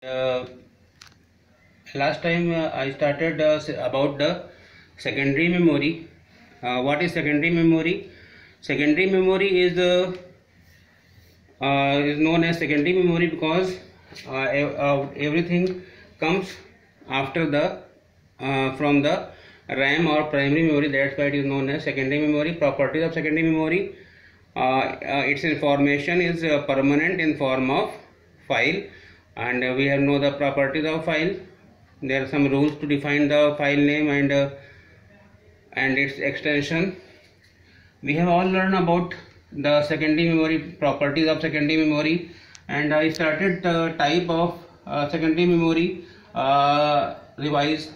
Uh, Last time I started about the secondary memory. What is secondary memory? Secondary memory is known as secondary memory because everything comes after the from the RAM or primary memory. That's why it is known as secondary memory. Properties of secondary memory: its information is permanent in form of file, and we have know the properties of file. There are some rules to define the file name and its extension. We have all learned about the secondary memory, properties of secondary memory, and I started the type of secondary memory revise.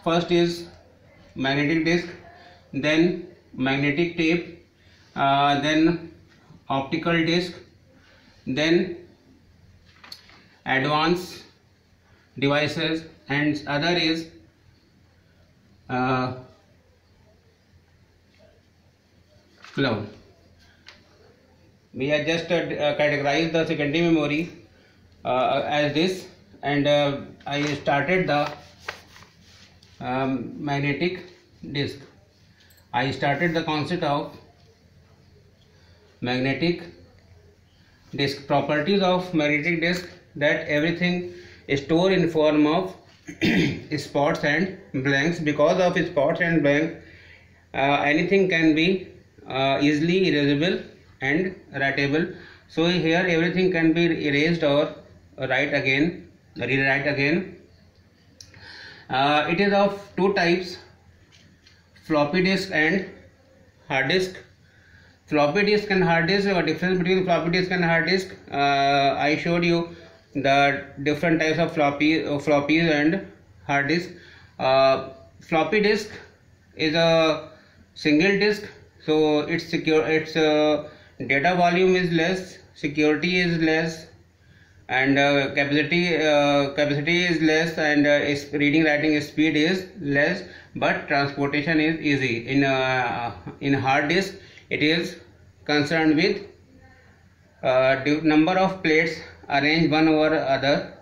First is magnetic disk, then magnetic tape, then optical disk, then advanced devices, and other is cloud. We have just categorized the secondary memory as this, and I started the magnetic disk. I started the concept of magnetic disk. Properties of magnetic disk: that everything is stored in form of spots and blanks. Because of spots and blanks, anything can be easily erasable and writable. So here everything can be erased or rewrite again. It is of two types: floppy disk and hard disk. Floppy disk and hard disk. What difference between floppy disk and hard disk? I showed you the different types of floppies and hard disk. Floppy disk is a single disk, so its data volume is less, security is less, and capacity is less, and its reading writing speed is less, but transportation is easy. In hard disk, it is concerned with number of plates arranged one over other,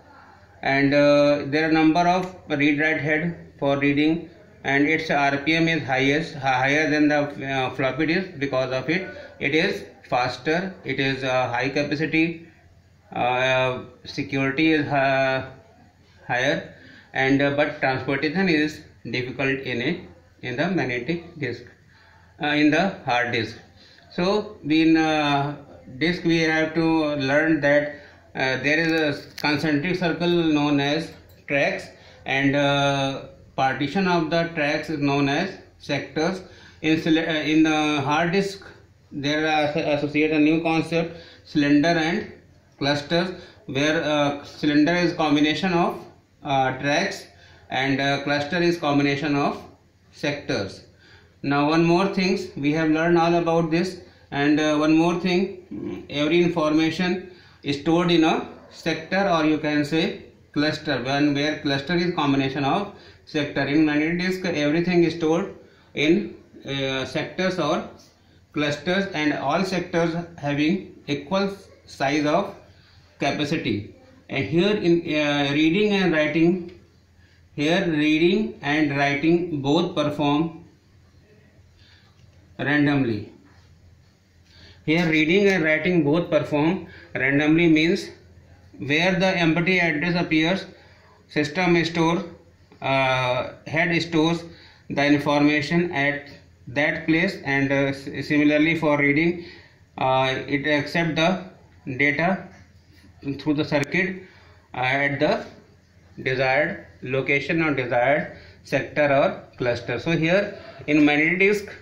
and there are number of read write head for reading, and its RPM is higher than the floppy disk. Because of it is faster, it is high capacity, security is higher, and but transportation is difficult in the magnetic disk, in the hard disk. So in disk we have to learn that there is a concentric circle known as tracks, and partition of the tracks is known as sectors. In the hard disk there are associate a new concept, cylinder and clusters, where cylinder is combination of tracks and cluster is combination of sectors. Now one more things, we have learned all about this, and one more thing, every information is stored in a sector, or you can say cluster, where cluster is combination of sector. In magnetic disk everything is stored in sectors or clusters, and all sectors having equal size of capacity. And here in reading and writing both perform randomly. Here reading and writing both perform randomly means where the empty address appears, system head stores the information at that place, and similarly for reading, it accepts the data through the circuit at the desired location or desired sector or cluster. So here in magnetic disk,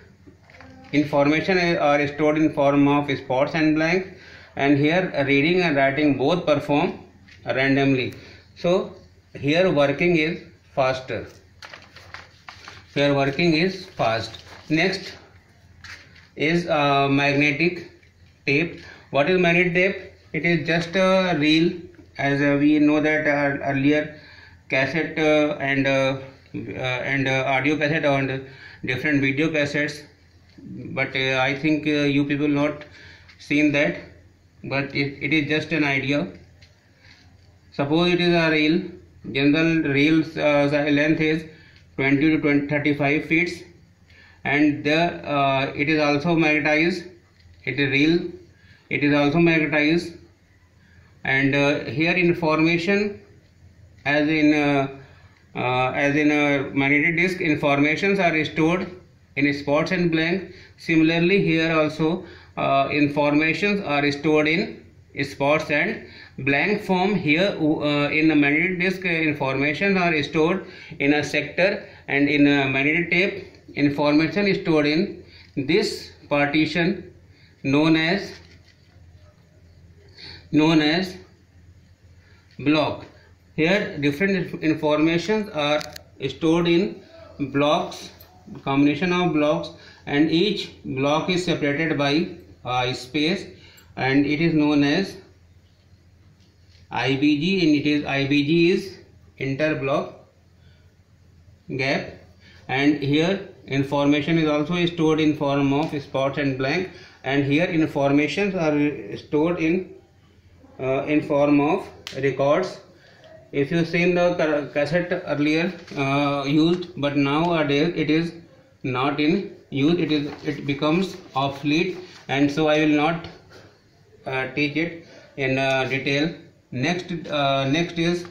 information are stored in form of spots and blanks, and here reading and writing both perform randomly. So here working is faster. Next is magnetic tape. What is magnetic tape? It is just a reel, as we know that earlier cassette and audio cassette and different video cassettes, but I think you people not seen that, but it is just an idea. Suppose it is a reel. General reel's length is 20 to 35 feet, and it is also magnetized. It is reel. It is also magnetized, and here information, as in a magnetic disk, informations are stored in spots and blank. Similarly, here also informations are stored in spots and blank form. Here in a magnetic disk, information are stored in a sector, and in a magnetic tape, information is stored in this partition known as block. Here different informations are stored in blocks, combination of blocks, and each block is separated by space, and it is known as IBG, and IBG is interblock gap. And here information is also stored in form of spots and blank, and here informations are stored in form of records. If you seen the cassette earlier used, but nowadays it is not in use. It becomes obsolete, and so I will not teach it in detail. Next is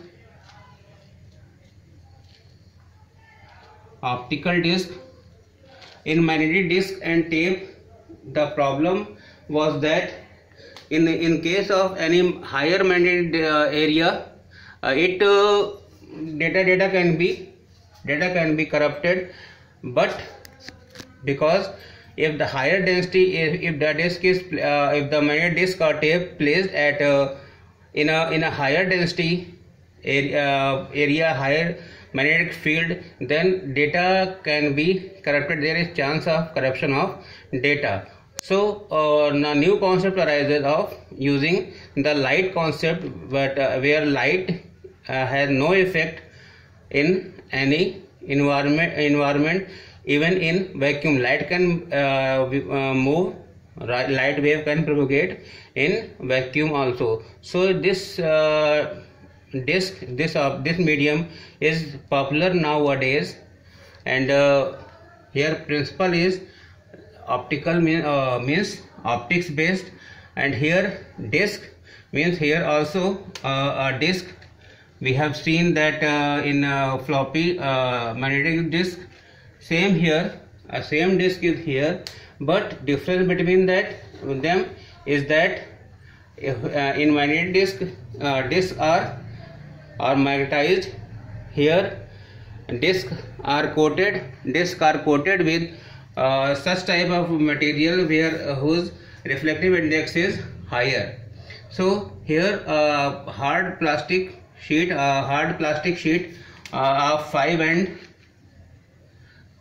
optical disc. In magnetic disc and tape, the problem was that in case of any higher magnetic area, data can be corrupted. But because if the higher density, if the magnetic disc or tape placed at in a higher density area, higher magnetic field, then data can be corrupted. There is chance of corruption of data. So a new concept arises of using the light concept, but where light has no effect in any environment. Even in vacuum, light can move. Light wave can propagate in vacuum also. So this this medium is popular nowadays, and here principle is optical means optics based, and here disc means here also a disc. We have seen that in floppy magnetic disc, same here, same disc is here, but difference between them is that in magnetic disc, discs are magnetized. Here discs are coated with such type of material where whose reflective index is higher. So here hard plastic sheet of 5 and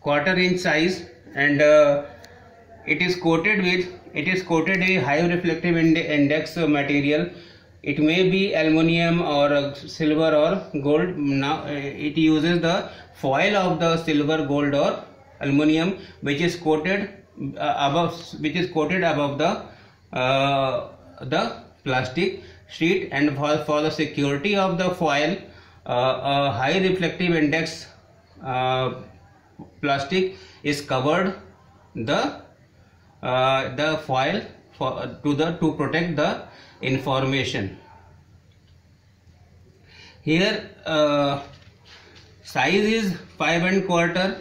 quarter inch size, and it is coated a high reflective index material. It may be aluminium or silver or gold. Now it uses the foil of the silver, gold or aluminium, which is coated above the plastic sheet, and for the security of the foil, a high reflective index plastic is covered the foil to protect the information. Here size is 5 and quarter,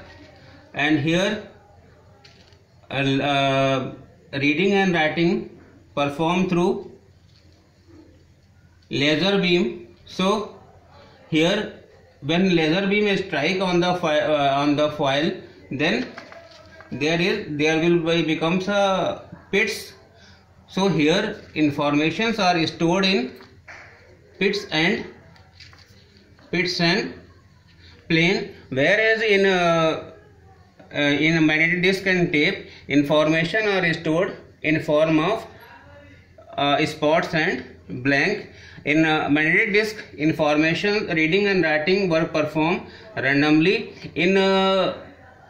and here reading and writing performed through laser beam. So here when laser beam strike on the foil, then there will becomes a pits. So here informations are stored in pits and plane, whereas in a magnetic disc and tape, information are stored in form of spots and blank. In magnetic disc, information reading and writing were performed randomly. In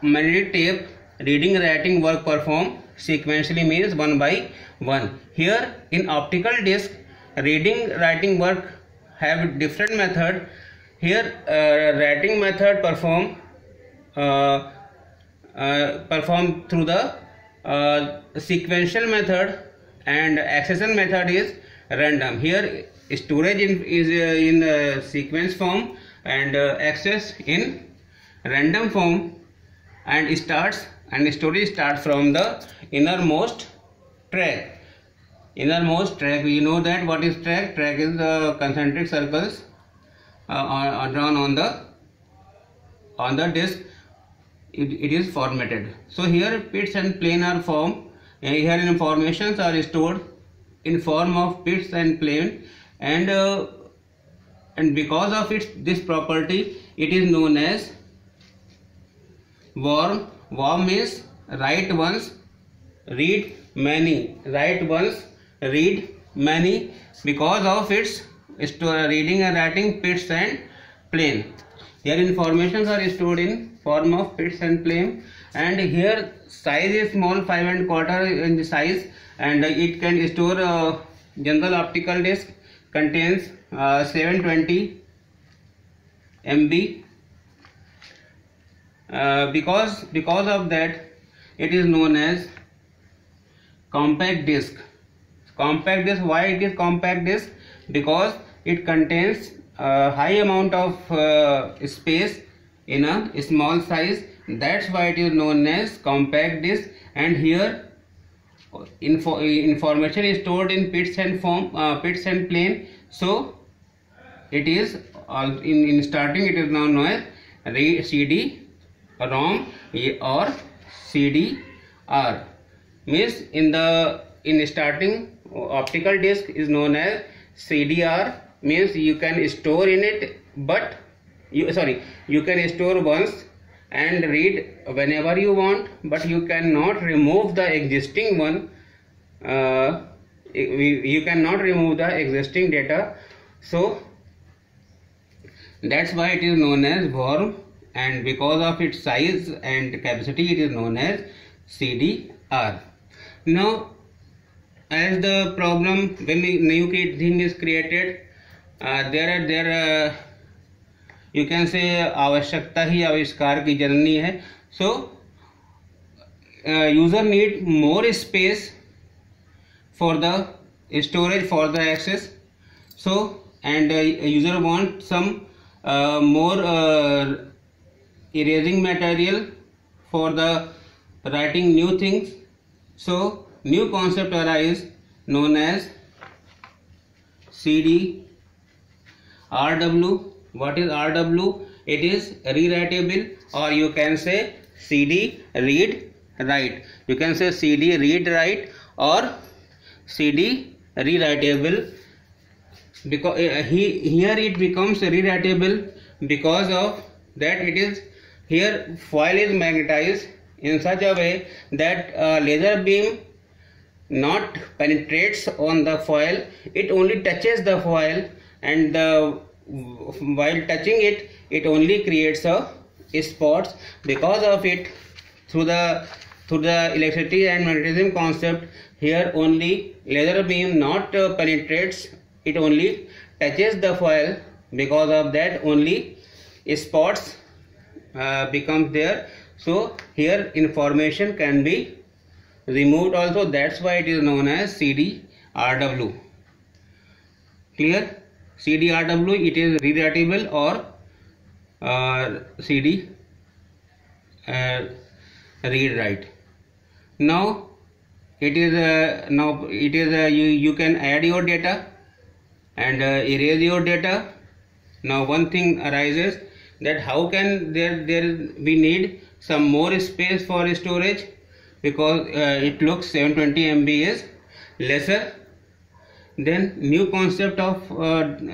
magnetic tape, reading and writing were performed sequentially, means one by one. Here in optical disc, reading writing work have different method. Here writing method perform through the sequential method, and accession method is random. Here storage is in sequence form and access in random form, and storage starts from the innermost track. We know that what is track. Track is the concentric circles drawn on the disk. It is formatted. So here pits and plane are formed. Here informations are stored in form of pits and plane, and because of this property, it is known as worm. Worm means write once, read many. Write once, read many, because of its reading and writing pits and plane. Here informations are stored in form of pits and plane, and here size is small, 5 1/4 in the size, and it can store general optical disk contains 720 MB. Because of that, it is known as compact disk. Compact disk. Why it is compact disk? Because it contains a high amount of space in a small size. That's why it is known as compact disk. And here information is stored in pits and plane. So it is in starting it is known as CD-ROM or CDR. Means in starting optical disk is known as CDR, means you can store in it, but you can store once and read whenever you want, but you cannot remove the existing one. You cannot remove the existing data. So that's why it is known as worm, and because of its size and capacity, it is known as CDR. Now, as the problem, when the new thing is created, there you can say आवश्यकता ही आविष्कार की जननी है. So user need more space for the storage, for the access. So and user want some more erasing material for the writing new things. So new concept arise known as CD-RW. What is RW? It is rewritable, or you can say CD read write. You can say CD read write or CD rewritable, because here it becomes rewritable because of that it is here foil is magnetized in such a way that laser beam not penetrates on the foil. It only touches the foil, and while touching it, it only creates a spots. Because of it, through the electricity and magnetism concept, here only laser beam not penetrates, it only touches the foil. Because of that, only spots becomes there. So here information can be removed also. That's why it is known as CD-RW. Clear? CD-RW, it is rewritable or CD read write. Now it is you can add your data and erase your data. Now one thing arises, that how can we need some more space for storage, because it looks 720 MB is lesser. Then new concept of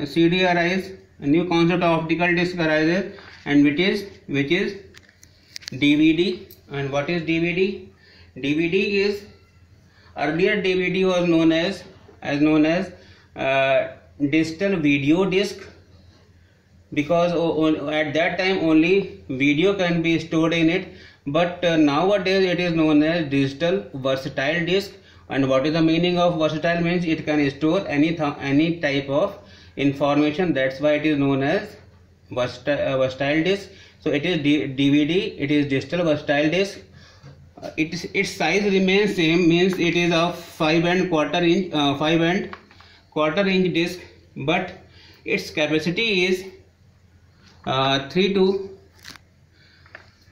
CD arises, a new concept of optical disk arises, and which is DVD. And what is DVD? DVD is, earlier DVD was known as digital video disc, because at that time only video can be stored in it, but nowadays it is known as digital versatile disk. And what is the meaning of versatile? Means it can store any type of information. That's why it is known as versatile disk. So it is DVD, it is digital versatile disk. Its size remains same, means it is of 5 and quarter inch disk, but its capacity is 3 to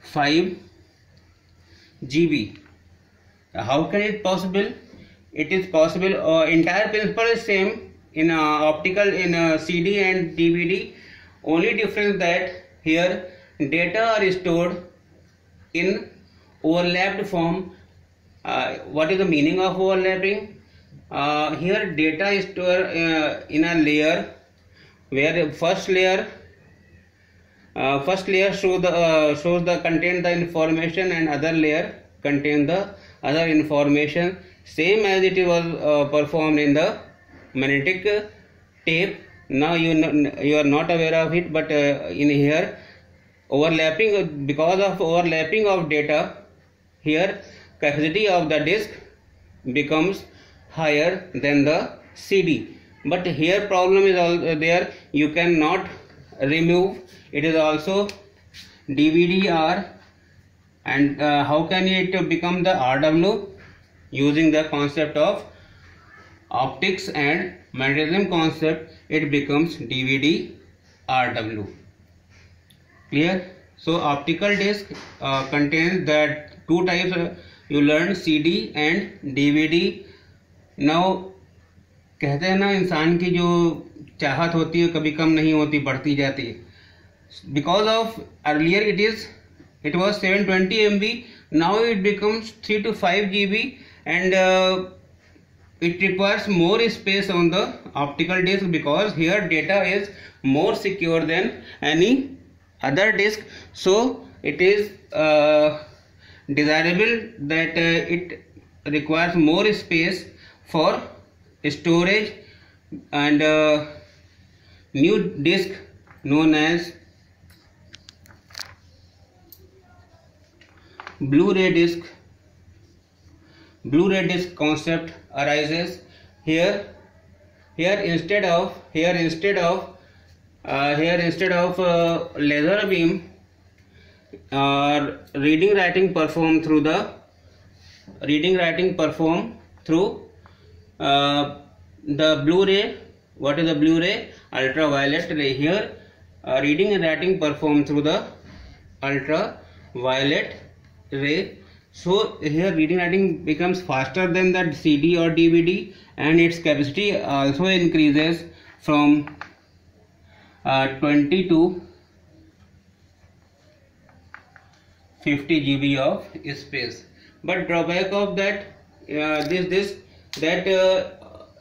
5 GB. How can it possible? It is possible. Entire principle is same in optical, in CD and DVD. Only difference that here data are stored in overlapped form. What is the meaning of overlapping? Here data is stored in a layer, where first layer shows the contain the information, and other layer contain the other information, same as it was performed in the magnetic tape. Now you are not aware of it, but in here overlapping, because of overlapping of data, here capacity of the disk becomes higher than the CD. But here problem is also there, you cannot remove. It is also DVD-R, and how can it become the RW? Using the concept of optics and magnetism concept, it becomes DVD-RW. Clear? So optical disc contains that two types. You learn CD and DVD. Now कहते हैं ना, इंसान की जो चाहत होती है कभी कम नहीं होती, बढ़ती जाती है. Because of earlier it was 720 MB, now it becomes 3 to 5 GB, and it requires more space on the optical disc, because here data is more secure than any other disc. So it is desirable that it requires more space for storage, and new disc known as Blu-ray disc. Blu-ray disc concept arises here. Instead of laser beam, reading writing perform through the Blu-ray. What is the Blu-ray? Ultraviolet ray. Here reading and writing perform through the ultraviolet ray. So here reading writing becomes faster than the CD or DVD, and its capacity also increases from 20 to 50 GB of space. But drawback of that,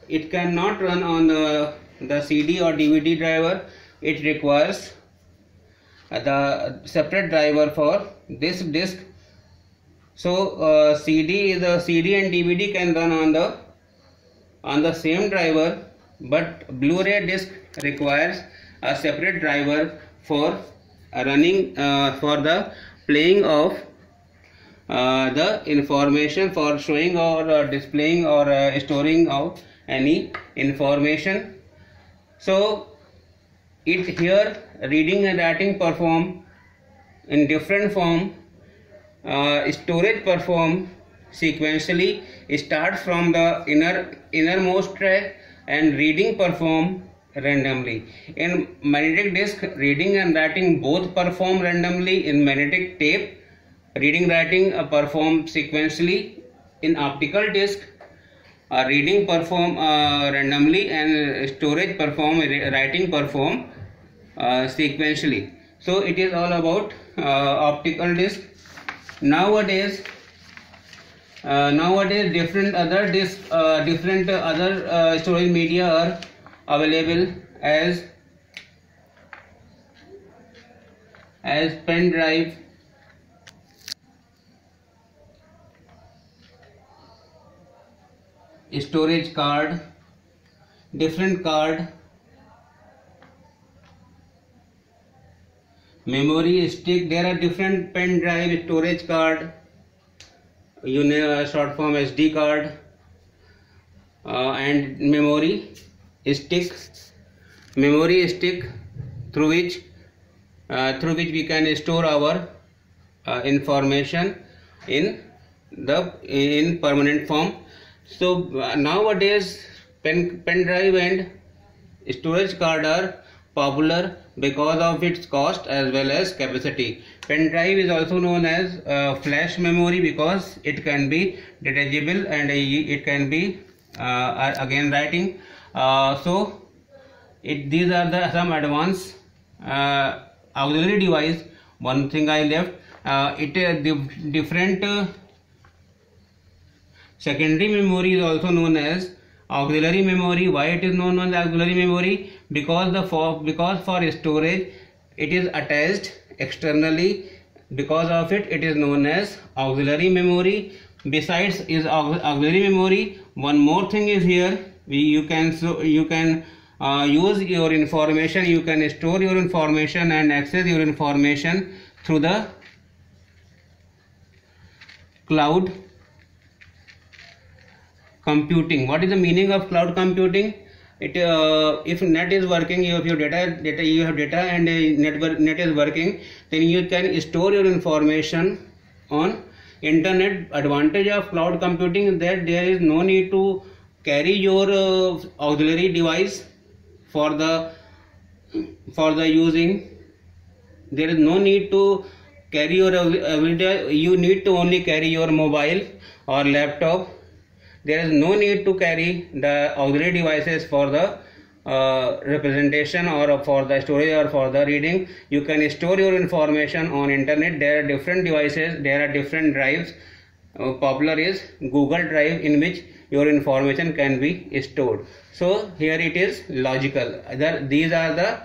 it cannot run on the CD or DVD driver. It requires the separate driver for this disc. So CD and DVD can run on the same driver, but Blu-ray disc requires a separate driver for running, for the playing of the information, for showing or displaying or storing of any information. So it here reading and writing perform in different form. Storage perform sequentially, start from the innermost track, and reading perform randomly. In magnetic disc, reading and writing both perform randomly. In magnetic tape, reading writing perform sequentially. In optical disc, reading perform randomly, and storage perform writing perform sequentially. So it is all about optical disc. Nowadays different other disc, different other storage media are available as pen drive, storage card, different card, memory stick. There are different pen drive, storage card, short form SD card, and memory stick. memory stick through which we can store our information in permanent form. So nowadays pen drive and storage card are popular because of its cost as well as capacity. Pen drive is also known as flash memory because it can be detachable and it can be again writing. So these are some advanced auxiliary device. One thing I left, different secondary memory is also known as auxiliary memory. Why it is known as auxiliary memory? Because for storage it is attached externally. Because of it is known as auxiliary memory. Besides is auxiliary memory, one more thing is here. You can use your information, you can store your information and access your information through the cloud computing. What is the meaning of cloud computing? If net is working, you have data and net is working, then you can store your information on internet. Advantage of cloud computing is that there is no need to carry your auxiliary device for the using. There is no need to carry your you need to only carry your mobile or laptop. There is no need to carry the auxiliary devices for the representation or for the storage or for the reading. You can store your information on internet. There are different devices, there are different drives. Popular is Google Drive, in which your information can be stored. So here it is logical. These are the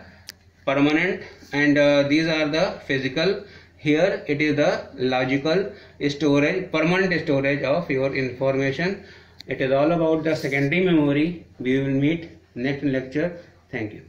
permanent and these are the physical. Here it is the logical storage, permanent storage of your information. It is all about the secondary memory. We will meet next lecture. Thank you.